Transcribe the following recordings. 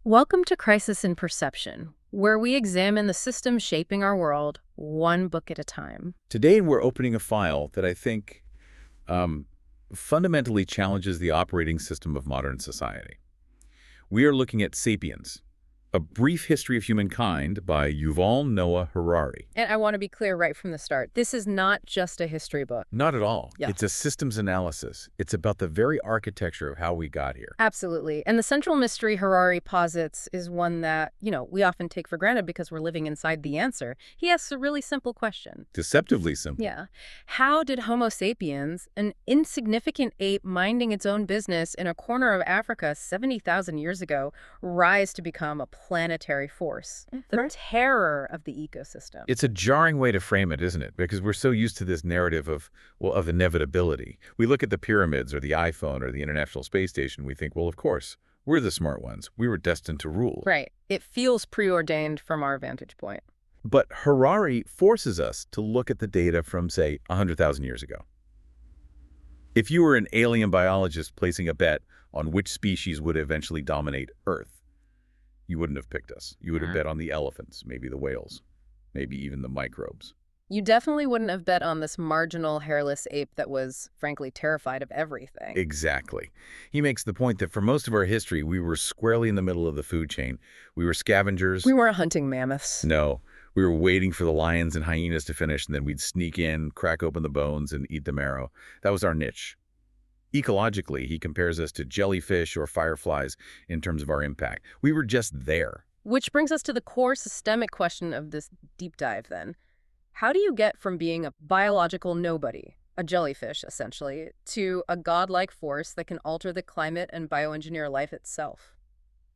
Welcome to Crisis in Perception, where we examine the systems shaping our world, one book at a time. Today, we're opening a file that I think fundamentally challenges the operating system of modern society. We are looking at Sapiens, A Brief History of Humankind by Yuval Noah Harari. And I want to be clear right from the start. This is not just a history book. Not at all. Yeah. It's a systems analysis. It's about the very architecture of how we got here. Absolutely. And the central mystery Harari posits is one that, we often take for granted because we're living inside the answer. He asks a really simple question. Deceptively simple. Yeah. How did Homo sapiens, an insignificant ape minding its own business in a corner of Africa 70,000 years ago, rise to become a planetary force, the terror of the ecosystem? It's a jarring way to frame it, isn't it? Because we're so used to this narrative of inevitability. We look at the pyramids or the iPhone or the International Space Station, we think, well, of course, we're the smart ones. We were destined to rule. Right. It feels preordained from our vantage point. But Harari forces us to look at the data from, say, 100,000 years ago. If you were an alien biologist placing a bet on which species would eventually dominate Earth, you wouldn't have picked us. You would have bet on the elephants, maybe the whales, maybe even the microbes. You definitely wouldn't have bet on this marginal hairless ape that was, frankly, terrified of everything. Exactly. He makes the point that for most of our history, we were squarely in the middle of the food chain. We were scavengers. We weren't hunting mammoths. No. We were waiting for the lions and hyenas to finish, and then we'd sneak in, crack open the bones, and eat the marrow. That was our niche. Ecologically, he compares us to jellyfish or fireflies in terms of our impact. We were just there. Which brings us to the core systemic question of this deep dive, then. How do you get from being a biological nobody, a jellyfish, essentially, to a godlike force that can alter the climate and bioengineer life itself?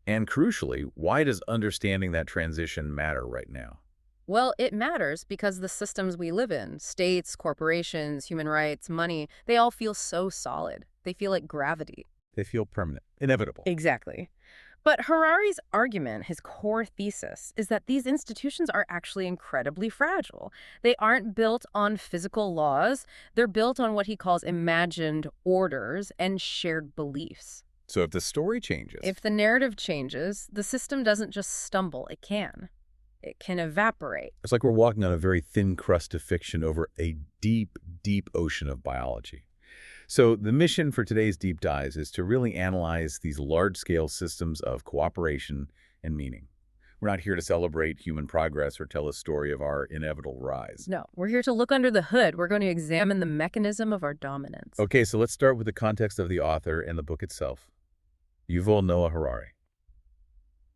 And crucially, why does understanding that transition matter right now? Well, it matters because the systems we live in, states, corporations, human rights, money, they all feel so solid. They feel like gravity. They feel permanent, inevitable. Exactly. But Harari's argument, his core thesis, is that these institutions are actually incredibly fragile. They aren't built on physical laws. They're built on what he calls imagined orders and shared beliefs. So if the story changes... If the narrative changes, the system doesn't just stumble. It can. It can evaporate. It's like we're walking on a very thin crust of fiction over a deep, deep ocean of biology. So the mission for today's deep dives is to really analyze these large-scale systems of cooperation and meaning. We're not here to celebrate human progress or tell a story of our inevitable rise. No, we're here to look under the hood. We're going to examine the mechanism of our dominance. Okay, so let's start with the context of the author and the book itself. Yuval Noah Harari.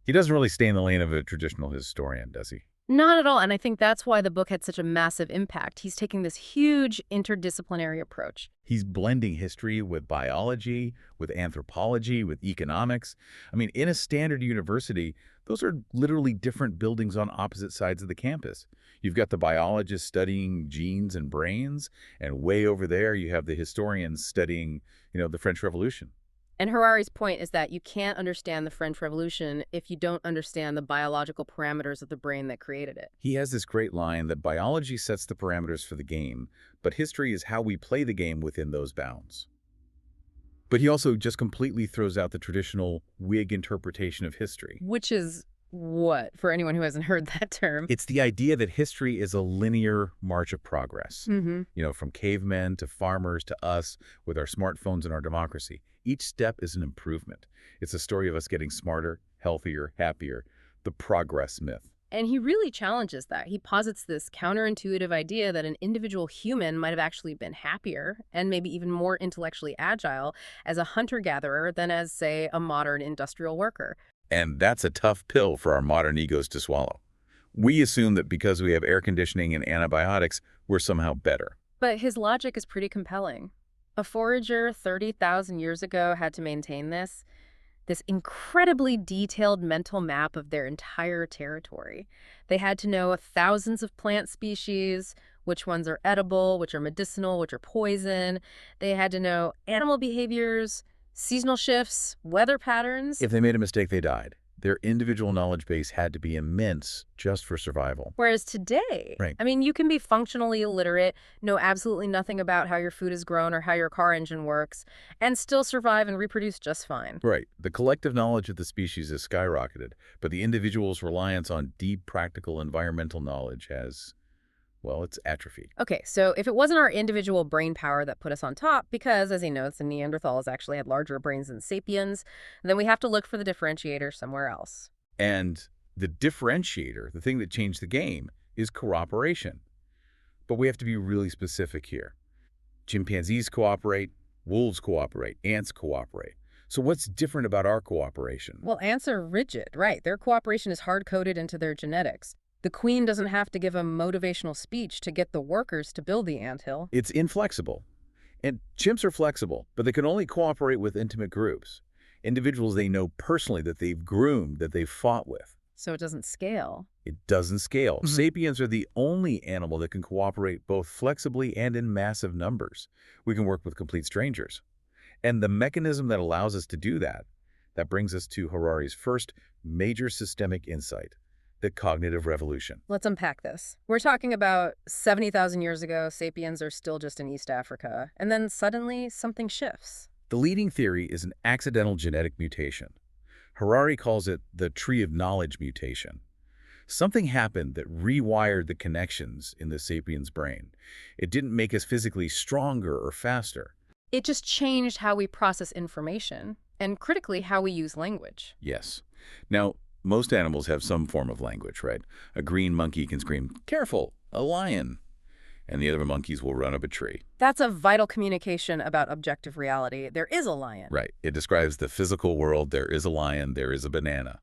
He doesn't really stay in the lane of a traditional historian, does he? Not at all, and I think that's why the book had such a massive impact. He's taking this huge interdisciplinary approach. He's blending history with biology, with anthropology, with economics. I mean, in a standard university, those are literally different buildings on opposite sides of the campus. You've got the biologists studying genes and brains, and way over there you have the historians studying, the French Revolution. And Harari's point is that you can't understand the French Revolution if you don't understand the biological parameters of the brain that created it. He has this great line that biology sets the parameters for the game, but history is how we play the game within those bounds. But he also just completely throws out the traditional Whig interpretation of history. Which is what, for anyone who hasn't heard that term? It's the idea that history is a linear march of progress. Mm-hmm. From cavemen to farmers to us with our smartphones and our democracy. Each step is an improvement. It's a story of us getting smarter, healthier, happier, the progress myth. And he really challenges that. He posits this counterintuitive idea that an individual human might have actually been happier and maybe even more intellectually agile as a hunter-gatherer than as, say, a modern industrial worker. And that's a tough pill for our modern egos to swallow. We assume that because we have air conditioning and antibiotics, we're somehow better. But his logic is pretty compelling. A forager 30,000 years ago had to maintain this incredibly detailed mental map of their entire territory. They had to know thousands of plant species, which ones are edible, which are medicinal, which are poison. They had to know animal behaviors, seasonal shifts, weather patterns. If they made a mistake, they died. Their individual knowledge base had to be immense just for survival. Whereas today, Right. I mean, you can be functionally illiterate, know absolutely nothing about how your food is grown or how your car engine works, and still survive and reproduce just fine. Right. The collective knowledge of the species has skyrocketed, but the individual's reliance on deep practical environmental knowledge has, well, it's atrophied. Okay, so if it wasn't our individual brain power that put us on top, because, as he notes, the Neanderthals actually had larger brains than Sapiens, then we have to look for the differentiator somewhere else. And the differentiator, the thing that changed the game, is cooperation. But we have to be really specific here. Chimpanzees cooperate, wolves cooperate, ants cooperate. So what's different about our cooperation? Well, ants are rigid, right? Their cooperation is hard-coded into their genetics. The queen doesn't have to give a motivational speech to get the workers to build the anthill. It's inflexible. And chimps are flexible, but they can only cooperate with intimate groups. Individuals they know personally, that they've groomed, that they've fought with. So it doesn't scale. It doesn't scale. Mhm. Sapiens are the only animal that can cooperate both flexibly and in massive numbers. We can work with complete strangers. And the mechanism that allows us to do that, that brings us to Harari's first major systemic insight, the cognitive revolution. Let's unpack this. We're talking about 70,000 years ago, sapiens are still just in East Africa, and then suddenly something shifts. The leading theory is an accidental genetic mutation. Harari calls it the tree of knowledge mutation. Something happened that rewired the connections in the sapiens' brain. It didn't make us physically stronger or faster. It just changed how we process information, and critically, how we use language. Yes. Now, most animals have some form of language, right? A green monkey can scream, "Careful, a lion," and the other monkeys will run up a tree. That's a vital communication about objective reality. There is a lion. Right. It describes the physical world. There is a lion, there is a banana.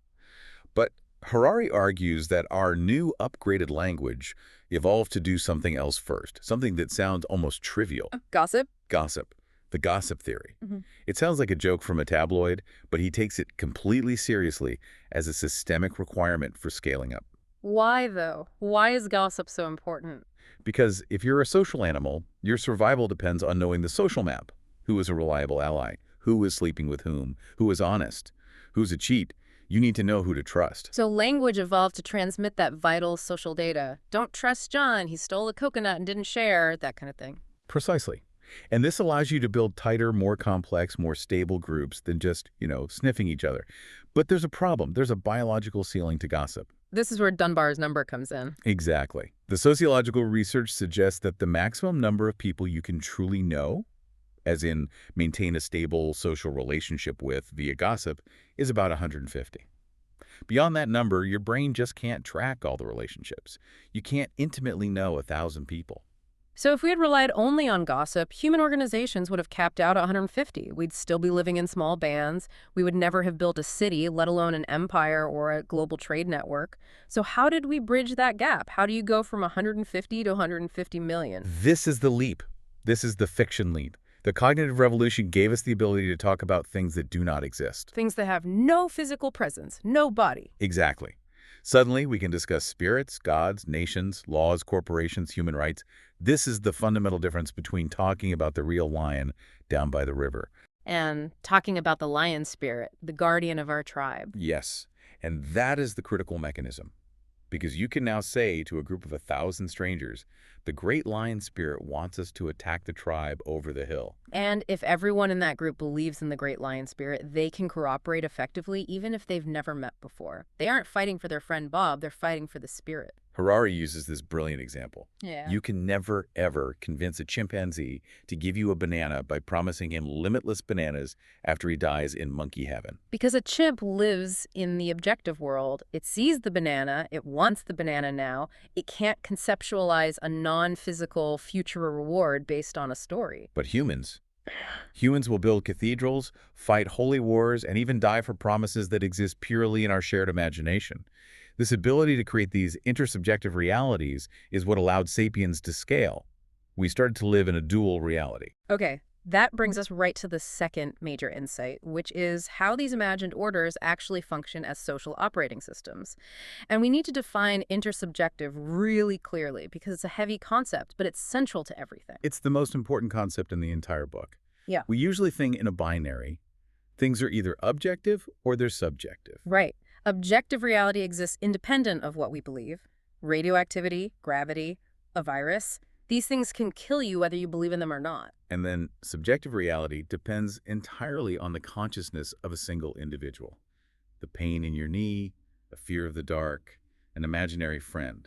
But Harari argues that our new upgraded language evolved to do something else first, something that sounds almost trivial. Gossip? Gossip. The gossip theory. Mhm. It sounds like a joke from a tabloid, but he takes it completely seriously as a systemic requirement for scaling up. Why, though? Why is gossip so important? Because if you're a social animal, your survival depends on knowing the social map. Who is a reliable ally? Who is sleeping with whom? Who is honest? Who's a cheat? You need to know who to trust. So language evolved to transmit that vital social data. Don't trust John, he stole a coconut and didn't share, that kind of thing. Precisely. And this allows you to build tighter, more complex, more stable groups than just, sniffing each other. But there's a problem. There's a biological ceiling to gossip. This is where Dunbar's number comes in. Exactly. The sociological research suggests that the maximum number of people you can truly know, as in maintain a stable social relationship with via gossip, is about 150. Beyond that number, your brain just can't track all the relationships. You can't intimately know 1,000 people. So if we had relied only on gossip, human organizations would have capped out at 150. We'd still be living in small bands. We would never have built a city, let alone an empire or a global trade network. So how did we bridge that gap? How do you go from 150 to 150 million? This is the leap. This is the fiction leap. The cognitive revolution gave us the ability to talk about things that do not exist. Things that have no physical presence, no body. Exactly. Suddenly, we can discuss spirits, gods, nations, laws, corporations, human rights. This is the fundamental difference between talking about the real lion down by the river. And talking about the lion spirit, the guardian of our tribe. Yes, and that is the critical mechanism. Because you can now say to a group of 1,000 strangers, the great lion spirit wants us to attack the tribe over the hill. And if everyone in that group believes in the great lion spirit, they can cooperate effectively even if they've never met before. They aren't fighting for their friend Bob, they're fighting for the spirit. Harari uses this brilliant example. Yeah. You can never, ever convince a chimpanzee to give you a banana by promising him limitless bananas after he dies in monkey heaven. Because a chimp lives in the objective world. It sees the banana, it wants the banana now. It can't conceptualize a non-physical future reward based on a story. But humans will build cathedrals, fight holy wars, and even die for promises that exist purely in our shared imagination. This ability to create these intersubjective realities is what allowed sapiens to scale. We started to live in a dual reality. Okay, that brings us right to the second major insight, which is how these imagined orders actually function as social operating systems. And we need to define intersubjective really clearly because it's a heavy concept, but it's central to everything. It's the most important concept in the entire book. Yeah. We usually think in a binary. Things are either objective or they're subjective. Right. Objective reality exists independent of what we believe. Radioactivity, gravity, a virus. These things can kill you whether you believe in them or not. And then subjective reality depends entirely on the consciousness of a single individual. The pain in your knee, a fear of the dark, an imaginary friend.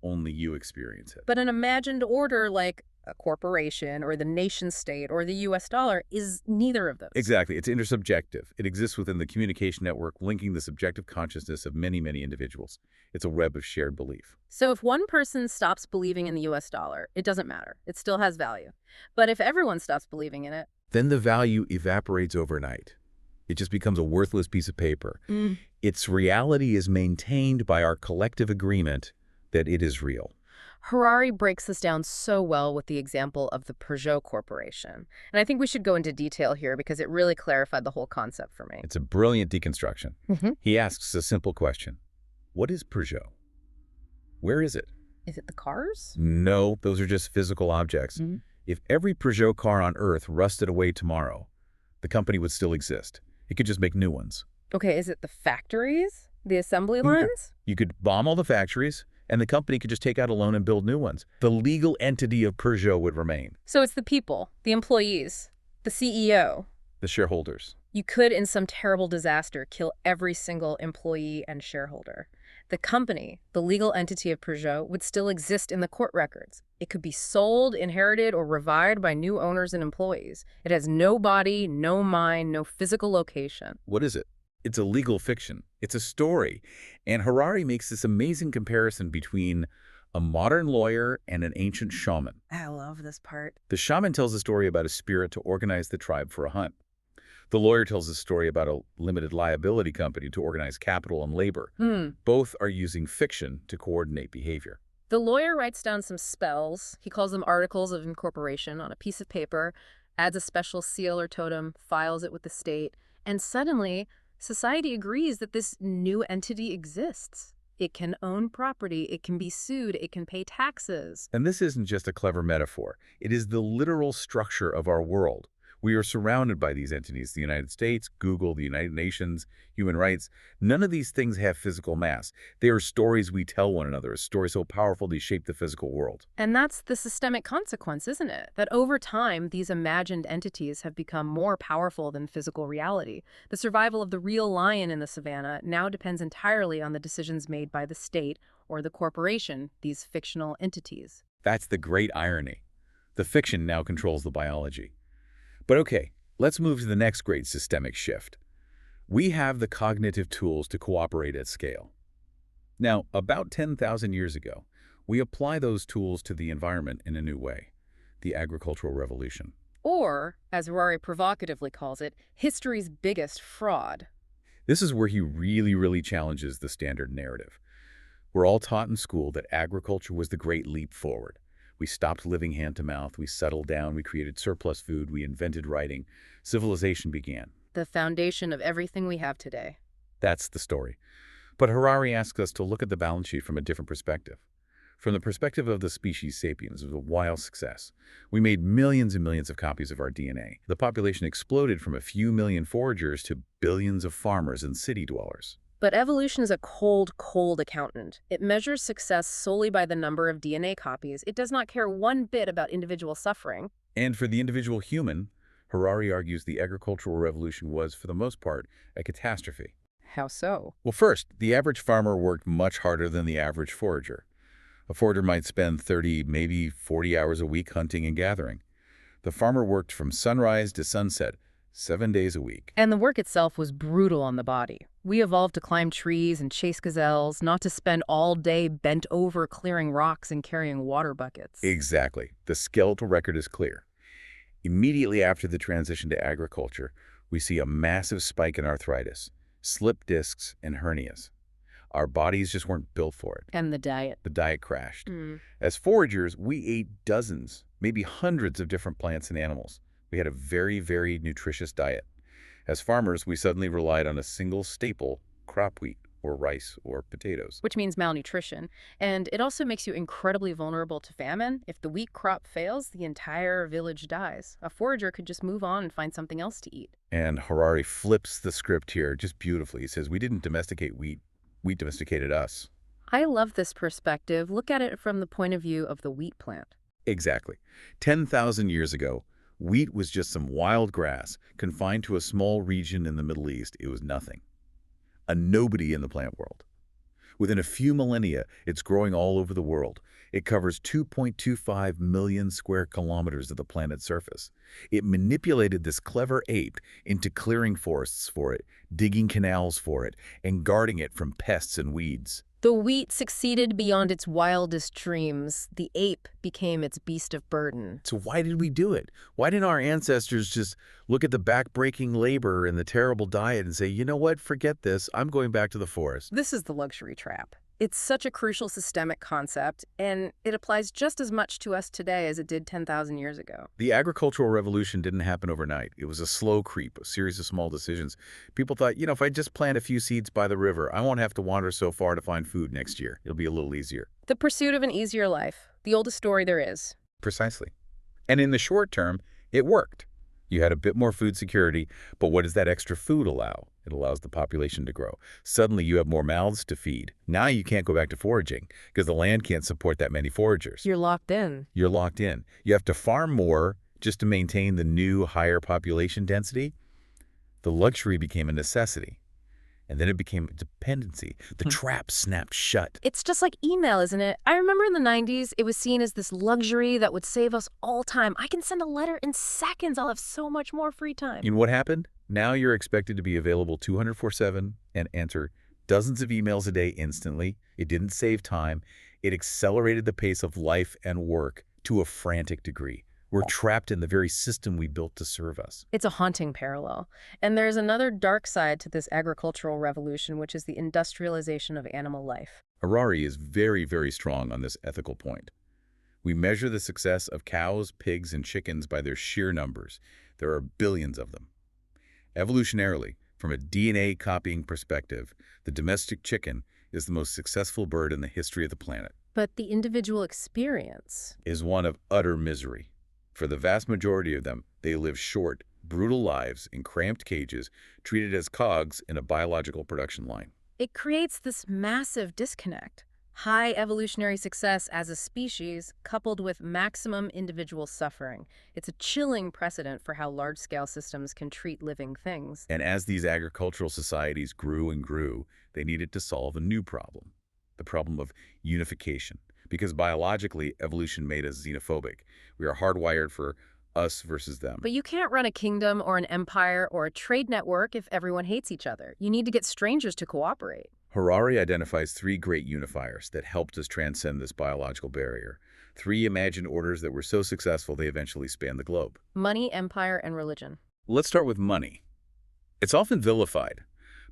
Only you experience it. But an imagined order like a corporation or the nation state or the US dollar is neither of those. Exactly. It's intersubjective. It exists within the communication network linking the subjective consciousness of many, many individuals. It's a web of shared belief. So if one person stops believing in the US dollar, it doesn't matter. It still has value. But if everyone stops believing in it, Then the value evaporates overnight. It just becomes a worthless piece of paper. Its reality is maintained by our collective agreement that it is real. Harari breaks this down so well with the example of the Peugeot Corporation. And I think we should go into detail here because it really clarified the whole concept for me. It's a brilliant deconstruction. He asks a simple question. What is Peugeot? Where is it? Is it the cars? No, those are just physical objects. If every Peugeot car on Earth rusted away tomorrow, the company would still exist. It could just make new ones. Okay, is it the factories? The assembly lines? You could bomb all the factories, and the company could just take out a loan and build new ones. The legal entity of Peugeot would remain. So it's the people, the employees, the CEO. The shareholders. You could, in some terrible disaster, kill every single employee and shareholder. The company, the legal entity of Peugeot, would still exist in the court records. It could be sold, inherited, or revived by new owners and employees. It has no body, no mind, no physical location. What is it? It's a legal fiction. It's a story. And Harari makes this amazing comparison between a modern lawyer and an ancient shaman. I love this part. The shaman tells a story about a spirit to organize the tribe for a hunt. The lawyer tells a story about a limited liability company to organize capital and labor. Both are using fiction to coordinate behavior. The lawyer writes down some spells. He calls them articles of incorporation on a piece of paper, adds a special seal or totem, files it with the state, and suddenly society agrees that this new entity exists. It can own property, it can be sued, it can pay taxes. And this isn't just a clever metaphor. It is the literal structure of our world. We are surrounded by these entities, the United States, Google, the United Nations, human rights. None of these things have physical mass. They are stories we tell one another, stories so powerful they shape the physical world. And that's the systemic consequence, isn't it? That over time, these imagined entities have become more powerful than physical reality. The survival of the real lion in the savannah now depends entirely on the decisions made by the state or the corporation, these fictional entities. That's the great irony. The fiction now controls the biology. But okay, let's move to the next great systemic shift. We have the cognitive tools to cooperate at scale. Now, about 10,000 years ago, we apply those tools to the environment in a new way, the agricultural revolution. Or, as Harari provocatively calls it, history's biggest fraud. This is where he really challenges the standard narrative. We're all taught in school that agriculture was the great leap forward. We stopped living hand to mouth, we settled down, we created surplus food, we invented writing. Civilization began. The foundation of everything we have today. That's the story. But Harari asks us to look at the balance sheet from a different perspective. From the perspective of the species Sapiens, it was a wild success. We made millions and millions of copies of our DNA. The population exploded from a few million foragers to billions of farmers and city dwellers. But evolution is a cold accountant. It measures success solely by the number of DNA copies. It does not care one bit about individual suffering. And for the individual human, Harari argues the agricultural revolution was, for the most part, a catastrophe. How so? Well, first, the average farmer worked much harder than the average forager. A forager might spend 30, maybe 40 hours a week hunting and gathering. The farmer worked from sunrise to sunset, 7 days a week. And the work itself was brutal on the body. We evolved to climb trees and chase gazelles, not to spend all day bent over clearing rocks and carrying water buckets. Exactly. The skeletal record is clear. Immediately after the transition to agriculture, we see a massive spike in arthritis, slip discs, and hernias. Our bodies just weren't built for it. And the diet. The diet crashed. As foragers, we ate dozens, maybe hundreds of different plants and animals. We had a very nutritious diet. As farmers, we suddenly relied on a single staple, crop wheat. or rice or potatoes. which means malnutrition. And it also makes you incredibly vulnerable to famine. If the wheat crop fails, the entire village dies. A forager could just move on and find something else to eat. And Harari flips the script here just beautifully. He says, we didn't domesticate wheat, wheat domesticated us. I love this perspective. Look at it from the point of view of the wheat plant. Exactly. 10,000 years ago, wheat was just some wild grass confined to a small region in the Middle East. It was nothing. A nobody in the plant world. Within a few millennia, it's growing all over the world. It covers 2.25 million square kilometers of the planet's surface. It manipulated this clever ape into clearing forests for it, digging canals for it, and guarding it from pests and weeds. The wheat succeeded beyond its wildest dreams. The ape became its beast of burden. So why did we do it? Why didn't our ancestors just look at the back-breaking labor and the terrible diet and say, you know what, forget this, I'm going back to the forest? This is the luxury trap. It's such a crucial systemic concept, and it applies just as much to us today as it did 10,000 years ago. The agricultural revolution didn't happen overnight. It was a slow creep, a series of small decisions. People thought, you know, if I just plant a few seeds by the river, I won't have to wander so far to find food next year. It'll be a little easier. The pursuit of an easier life, the oldest story there is. Precisely. And in the short term, it worked. You had a bit more food security, but what does that extra food allow? It allows the population to grow. Suddenly, you have more mouths to feed. Now you can't go back to foraging because the land can't support that many foragers. You're locked in. You're locked in. You have to farm more just to maintain the new, higher population density. The luxury became a necessity. And then it became a dependency. The trap snapped shut. It's just like email, isn't it? I remember in the 90s, it was seen as this luxury that would save us all time. I can send a letter in seconds. I'll have so much more free time. You know what happened? Now you're expected to be available 24/7 and answer dozens of emails a day instantly. It didn't save time. It accelerated the pace of life and work to a frantic degree. We're trapped in the very system we built to serve us. It's a haunting parallel. And there's another dark side to this agricultural revolution, which is the industrialization of animal life. Harari is very, very strong on this ethical point. We measure the success of cows, pigs, and chickens by their sheer numbers. There are billions of them. Evolutionarily, from a DNA copying perspective, the domestic chicken is the most successful bird in the history of the planet. But the individual experience Is one of utter misery. For the vast majority of them, they live short, brutal lives in cramped cages, treated as cogs in a biological production line. it creates this massive disconnect. High evolutionary success as a species coupled with maximum individual suffering. It's a chilling precedent for how large-scale systems can treat living things. And as these agricultural societies grew and grew, they needed to solve a new problem, the problem of unification. Because biologically, evolution made us xenophobic. We are hardwired for us versus them. But you can't run a kingdom or an empire or a trade network if everyone hates each other. You need to get strangers to cooperate. Harari identifies three great unifiers that helped us transcend this biological barrier. Three imagined orders that were so successful they eventually spanned the globe. Money, empire, and religion. Let's start with money. It's often vilified,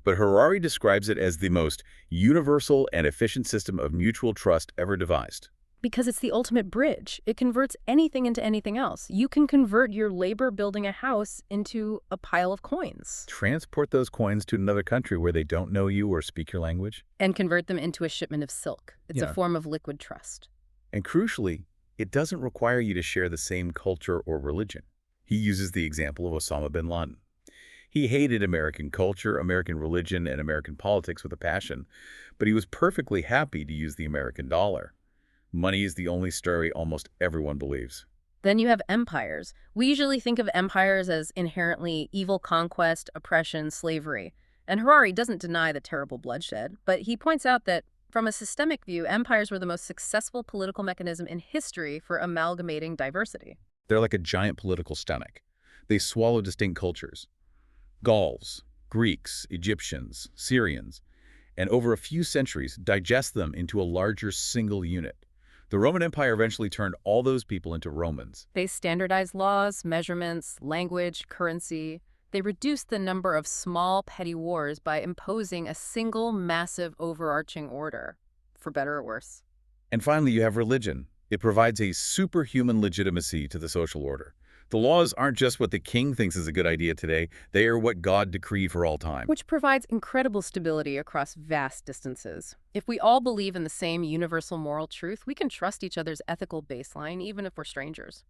but Harari describes it as the most universal and efficient system of mutual trust ever devised. Because it's the ultimate bridge. It converts anything into anything else. You can convert your labor building a house into a pile of coins. Transport those coins to another country where they don't know you or speak your language. And convert them into a shipment of silk. It's Yeah. a form of liquid trust. And crucially, it doesn't require you to share the same culture or religion. He uses the example of Osama bin Laden. He hated American culture, American religion, and American politics with a passion, but he was perfectly happy to use the American dollar. Money is the only story almost everyone believes. Then you have empires. We usually think of empires as inherently evil conquest, oppression, slavery. And Harari doesn't deny the terrible bloodshed, but he points out that from a systemic view, empires were the most successful political mechanism in history for amalgamating diversity. They're like a giant political stomach. They swallow distinct cultures. Gauls, Greeks, Egyptians, Syrians, and over a few centuries digest them into a larger single unit. The Roman Empire eventually turned all those people into Romans. They standardized laws, measurements, language, currency. They reduced the number of small, petty wars by imposing a single, massive, overarching order, for better or worse. And finally, you have religion. It provides a superhuman legitimacy to the social order. The laws aren't just what the king thinks is a good idea today. They are what God decreed for all time. Which provides incredible stability across vast distances. If we all believe in the same universal moral truth, we can trust each other's ethical baseline, even if we're strangers.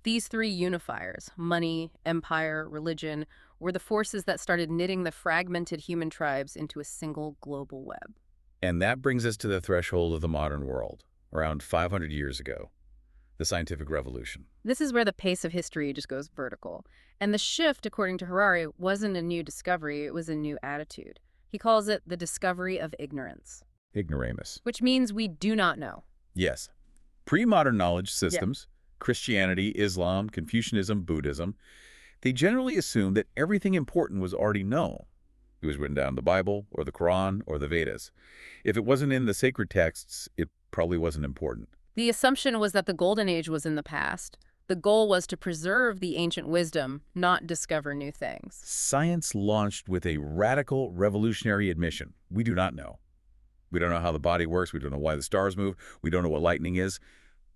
These three unifiers, money, empire, religion, were the forces that started knitting the fragmented human tribes into a single global web. And that brings us to the threshold of the modern world, around 500 years ago, the scientific revolution. This is where the pace of history just goes vertical. And the shift, according to Harari, wasn't a new discovery, it was a new attitude. He calls it the discovery of ignorance. Ignoramus. Which means we do not know. Yes. Pre-modern knowledge systems, Christianity, Islam, Confucianism, Buddhism, they generally assumed that everything important was already known. It was written down in the Bible, or the Quran, or the Vedas. If it wasn't in the sacred texts, it probably wasn't important. The assumption was that the Golden Age was in the past. The goal was to preserve the ancient wisdom, not discover new things. Science launched with a radical, revolutionary admission. We do not know. We don't know how the body works. We don't know why the stars move. We don't know what lightning is.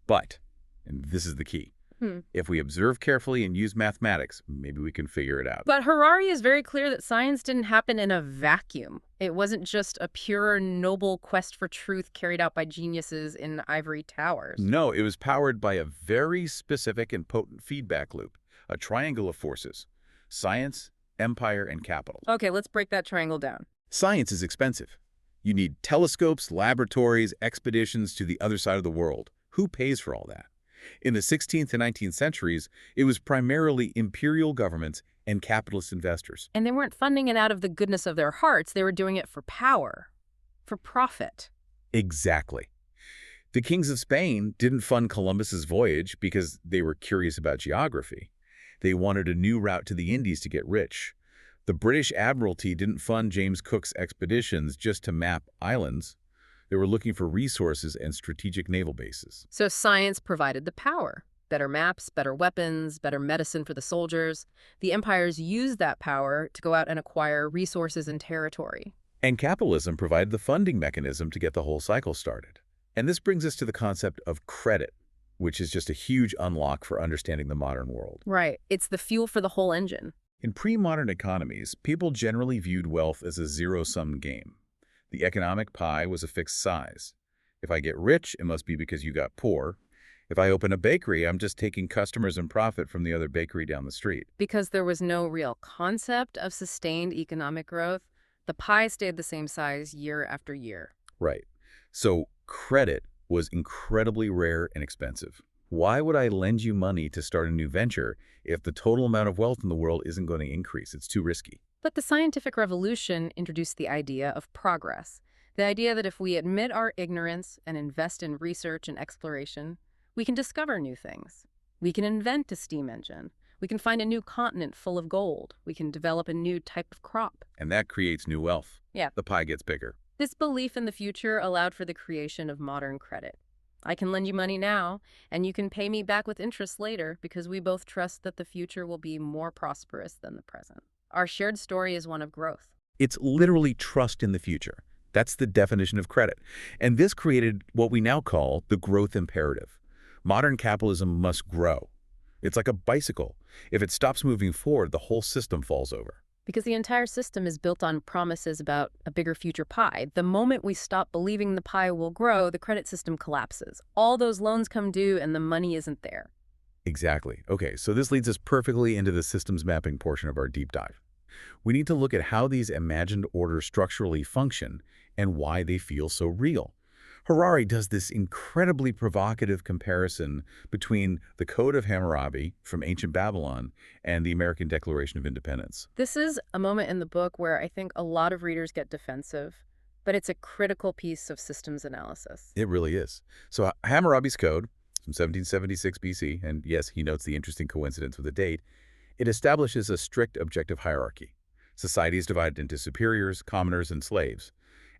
But, and this is the key, if we observe carefully and use mathematics, maybe we can figure it out. But Harari is very clear that science didn't happen in a vacuum. It wasn't just a pure, noble quest for truth carried out by geniuses in ivory towers. No, it was powered by a very specific and potent feedback loop, a triangle of forces: science, empire, and capital. Okay, let's break that triangle down. Science is expensive. You need telescopes, laboratories, expeditions to the other side of the world. Who pays for all that? In the 16th and 19th centuries, it was primarily imperial governments and capitalist investors. And they weren't funding it out of the goodness of their hearts. They were doing it for power, for profit. Exactly. The kings of Spain didn't fund Columbus's voyage because they were curious about geography. They wanted a new route to the Indies to get rich. The British Admiralty didn't fund James Cook's expeditions just to map islands. They were looking for resources and strategic naval bases. So science provided the power. Better maps, better weapons, better medicine for the soldiers. The empires used that power to go out and acquire resources and territory. And capitalism provided the funding mechanism to get the whole cycle started. And this brings us to the concept of credit, which is just a huge unlock for understanding the modern world. Right. It's the fuel for the whole engine. In pre-modern economies, people generally viewed wealth as a zero-sum game. The economic pie was a fixed size. If I get rich, it must be because you got poor. If I open a bakery, I'm just taking customers and profit from the other bakery down the street. Because there was no real concept of sustained economic growth, the pie stayed the same size year after year. Right. So credit was incredibly rare and expensive. Why would I lend you money to start a new venture if the total amount of wealth in the world isn't going to increase? It's too risky. But the scientific revolution introduced the idea of progress. The idea that if we admit our ignorance and invest in research and exploration, we can discover new things. We can invent a steam engine. We can find a new continent full of gold. We can develop a new type of crop. And that creates new wealth. Yeah. The pie gets bigger. This belief in the future allowed for the creation of modern credit. I can lend you money now, and you can pay me back with interest later because we both trust that the future will be more prosperous than the present. Our shared story is one of growth. It's literally trust in the future. That's the definition of credit. And this created what we now call the growth imperative. Modern capitalism must grow. It's like a bicycle. If it stops moving forward, the whole system falls over. Because the entire system is built on promises about a bigger future pie. The moment we stop believing the pie will grow, the credit system collapses. All those loans come due and the money isn't there. Exactly. Okay, so this leads us perfectly into the systems mapping portion of our deep dive. We need to look at how these imagined orders structurally function and why they feel so real. Harari does this incredibly provocative comparison between the Code of Hammurabi from ancient Babylon and the American Declaration of Independence. This is a moment in the book where I think a lot of readers get defensive, but it's a critical piece of systems analysis. It really is. So Hammurabi's Code from 1776 BC, and yes, he notes the interesting coincidence with the date, it establishes a strict objective hierarchy. Society is divided into superiors, commoners, and slaves.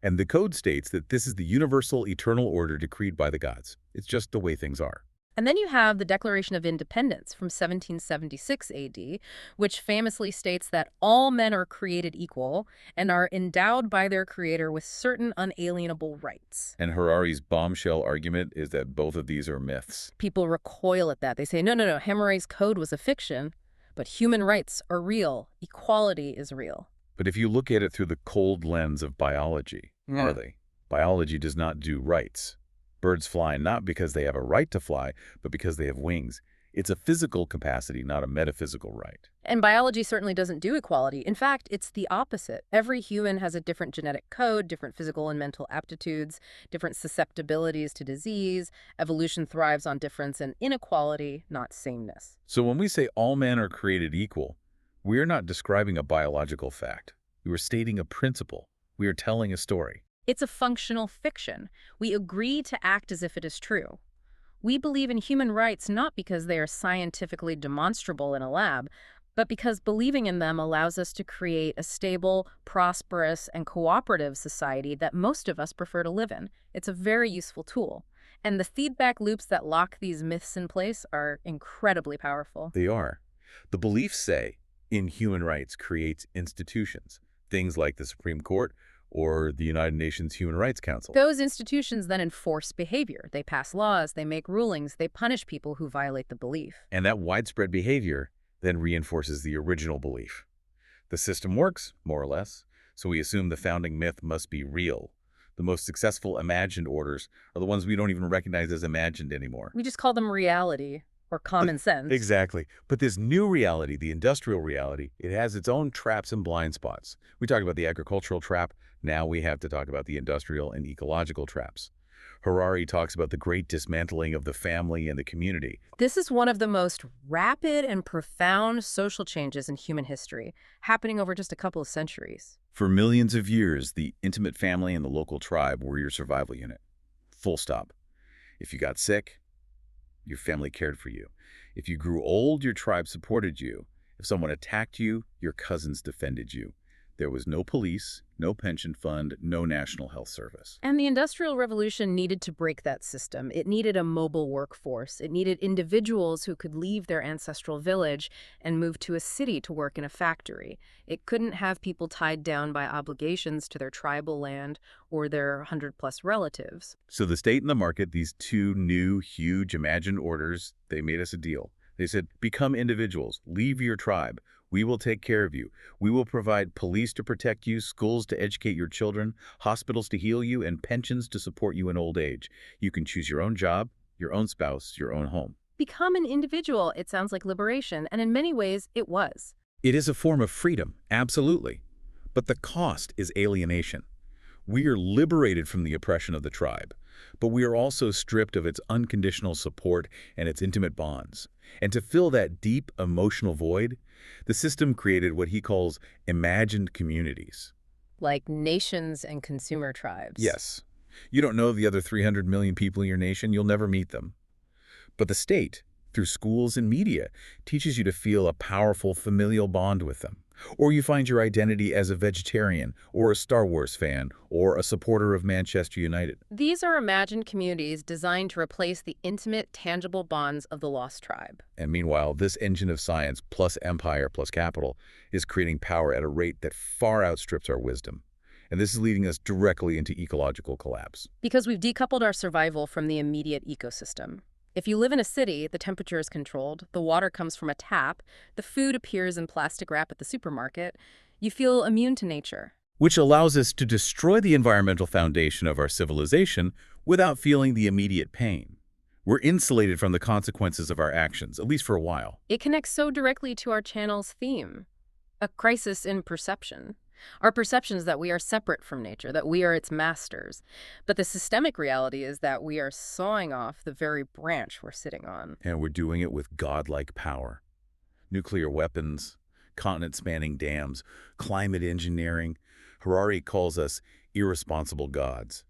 And the code states that this is the universal eternal order decreed by the gods. It's just the way things are. And then you have the Declaration of Independence from 1776 AD, which famously states that all men are created equal and are endowed by their creator with certain unalienable rights. And Harari's bombshell argument is that both of these are myths. People recoil at that. They say, no, no, no, Hammurabi's code was a fiction, but human rights are real. Equality is real. But if you look at it through the cold lens of biology, are they? Biology does not do rights. Birds fly not because they have a right to fly, but because they have wings. It's a physical capacity, not a metaphysical right. And biology certainly doesn't do equality. In fact, it's the opposite. Every human has a different genetic code, different physical and mental aptitudes, different susceptibilities to disease. Evolution thrives on difference and inequality, not sameness. So when we say all men are created equal, we are not describing a biological fact. We are stating a principle. We are telling a story. It's a functional fiction. We agree to act as if it is true. We believe in human rights not because they are scientifically demonstrable in a lab, but because believing in them allows us to create a stable, prosperous, and cooperative society that most of us prefer to live in. It's a very useful tool. And the feedback loops that lock these myths in place are incredibly powerful. They are. The beliefs say in human rights creates institutions, things like the Supreme Court or the United Nations Human Rights Council. Those institutions then enforce behavior. They pass laws, they make rulings, they punish people who violate the belief. And that widespread behavior then reinforces the original belief. The system works, more or less, so we assume the founding myth must be real. The most successful imagined orders are the ones we don't even recognize as imagined anymore. We just call them reality or common sense. Exactly. But this new reality, the industrial reality, it has its own traps and blind spots. We talked about the agricultural trap. Now we have to talk about the industrial and ecological traps. Harari talks about the great dismantling of the family and the community. This is one of the most rapid and profound social changes in human history, happening over just a couple of centuries. For millions of years, the intimate family and the local tribe were your survival unit. Full stop. If you got sick, your family cared for you. If you grew old, your tribe supported you. If someone attacked you, your cousins defended you. There was no police, no pension fund, no national health service. And the Industrial Revolution needed to break that system. It needed a mobile workforce. It needed individuals who could leave their ancestral village and move to a city to work in a factory. It couldn't have people tied down by obligations to their tribal land or their 100-plus relatives. So the state and the market, these two new, huge, imagined orders, they made us a deal. They said, become individuals, leave your tribe. We will take care of you. We will provide police to protect you, schools to educate your children, hospitals to heal you, and pensions to support you in old age. You can choose your own job, your own spouse, your own home. Become an individual. It sounds like liberation, and in many ways, it was. It is a form of freedom, absolutely. But the cost is alienation. We are liberated from the oppression of the tribe, but we are also stripped of its unconditional support and its intimate bonds. And to fill that deep emotional void, the system created what he calls imagined communities. Like nations and consumer tribes. Yes. You don't know the other 300 million people in your nation. You'll never meet them. But the state, through schools and media, teaches you to feel a powerful familial bond with them. Or you find your identity as a vegetarian, or a Star Wars fan, or a supporter of Manchester United. These are imagined communities designed to replace the intimate, tangible bonds of the lost tribe. And meanwhile, this engine of science, plus empire, plus capital, is creating power at a rate that far outstrips our wisdom. And this is leading us directly into ecological collapse. Because we've decoupled our survival from the immediate ecosystem. If you live in a city, the temperature is controlled, the water comes from a tap, the food appears in plastic wrap at the supermarket, you feel immune to nature. Which allows us to destroy the environmental foundation of our civilization without feeling the immediate pain. We're insulated from the consequences of our actions, at least for a while. It connects so directly to our channel's theme, a crisis in perception. Our perception is that we are separate from nature, that we are its masters. But the systemic reality is that we are sawing off the very branch we're sitting on. And we're doing it with godlike power. Nuclear weapons, continent-spanning dams, climate engineering. Harari calls us irresponsible gods.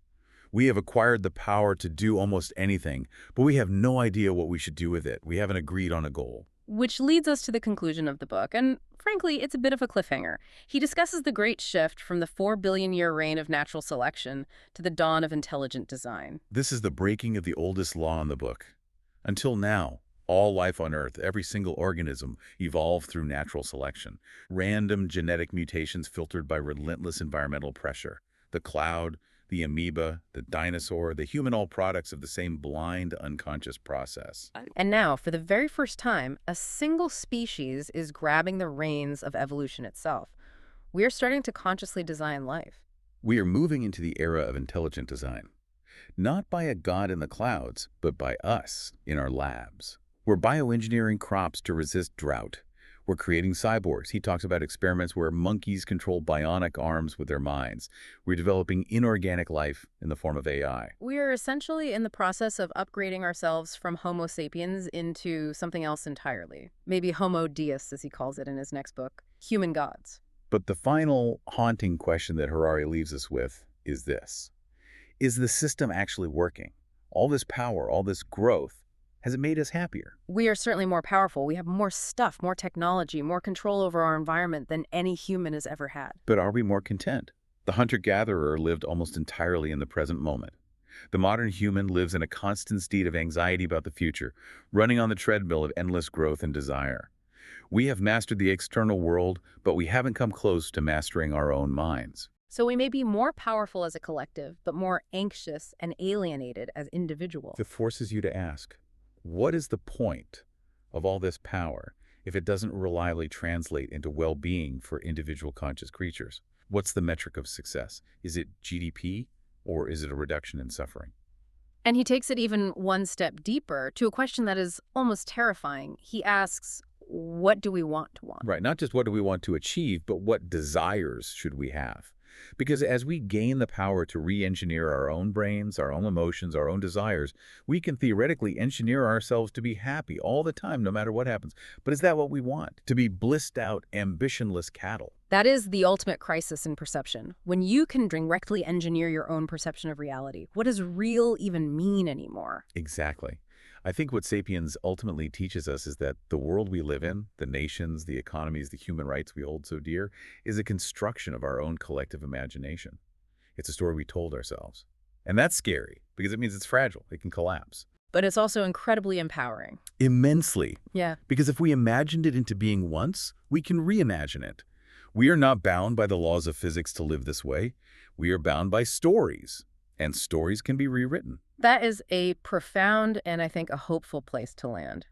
We have acquired the power to do almost anything, but we have no idea what we should do with it. We haven't agreed on a goal. Which leads us to the conclusion of the book, and frankly, it's a bit of a cliffhanger. He discusses the great shift from the 4-billion-year reign of natural selection to the dawn of intelligent design. This is the breaking of the oldest law in the book. Until now, all life on Earth, every single organism, evolved through natural selection. Random genetic mutations filtered by relentless environmental pressure. The cloud, the amoeba, the dinosaur, the human, all products of the same blind, unconscious process. And now, for the very first time, a single species is grabbing the reins of evolution itself. We are starting to consciously design life. We are moving into the era of intelligent design. Not by a god in the clouds, but by us in our labs. We're bioengineering crops to resist drought. We're creating cyborgs. He talks about experiments where monkeys control bionic arms with their minds. We're developing inorganic life in the form of AI. We are essentially in the process of upgrading ourselves from Homo sapiens into something else entirely. Maybe Homo Deus, as he calls it in his next book, human gods. But the final haunting question that Harari leaves us with is this. Is the system actually working? All this power, all this growth, has it made us happier? We are certainly more powerful. We have more stuff, more technology, more control over our environment than any human has ever had. But are we more content? The hunter-gatherer lived almost entirely in the present moment. The modern human lives in a constant state of anxiety about the future, running on the treadmill of endless growth and desire. We have mastered the external world, but we haven't come close to mastering our own minds. So we may be more powerful as a collective, but more anxious and alienated as individuals. It forces you to ask, what is the point of all this power if it doesn't reliably translate into well-being for individual conscious creatures? What's the metric of success? Is it GDP or is it a reduction in suffering? And he takes it even one step deeper to a question that is almost terrifying. He asks, what do we want to want? Right, not just what do we want to achieve, but what desires should we have? Because as we gain the power to re-engineer our own brains, our own emotions, our own desires, we can theoretically engineer ourselves to be happy all the time, no matter what happens. But is that what we want? To be blissed out, ambitionless cattle? That is the ultimate crisis in perception. When you can directly engineer your own perception of reality, what does real even mean anymore? Exactly. I think what Sapiens ultimately teaches us is that the world we live in, the nations, the economies, the human rights we hold so dear, is a construction of our own collective imagination. It's a story we told ourselves. And that's scary, because it means it's fragile. It can collapse. But it's also incredibly empowering. Immensely. Yeah. Because if we imagined it into being once, we can reimagine it. We are not bound by the laws of physics to live this way. We are bound by stories. And stories can be rewritten. That is a profound and I think a hopeful place to land.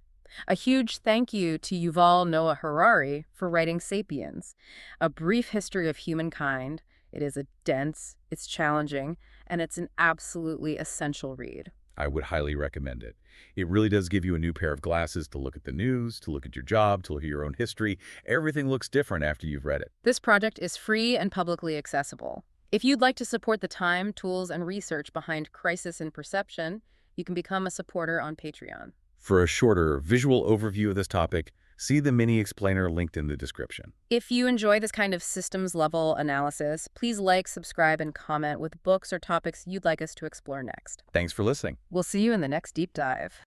A huge thank you to Yuval Noah Harari for writing Sapiens, A Brief History of Humankind. It is dense, it's challenging, and it's an absolutely essential read. I would highly recommend it. It really does give you a new pair of glasses to look at the news, to look at your job, to look at your own history. Everything looks different after you've read it. This project is free and publicly accessible. If you'd like to support the time, tools, and research behind Crisis in Perception, you can become a supporter on Patreon. For a shorter visual overview of this topic, see the mini explainer linked in the description. If you enjoy this kind of systems-level analysis, please like, subscribe, and comment with books or topics you'd like us to explore next. Thanks for listening. We'll see you in the next deep dive.